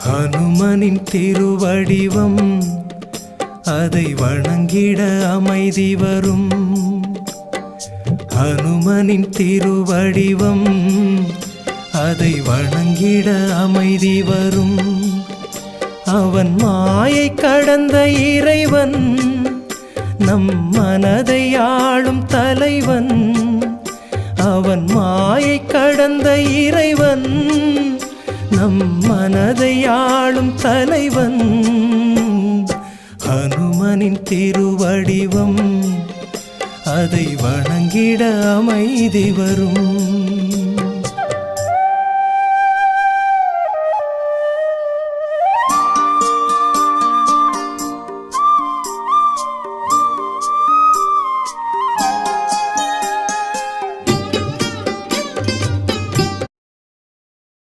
ஹனுமனின் திருவடிவம் அதை வணங்கிட அமைதி வரும். ஹனுமனின் திருவடிவம் அதை வணங்கிட அமைதி வரும். அவன் மாயை கடந்த இறைவன், நம் மனதை ஆளும் தலைவன். அவன் மாயை கடந்த இறைவன், நம் மனதை ஆளும் தலைவன். ஹனுமனின் திருவடிவம் அதை வணங்கிட அமைதி வரும்.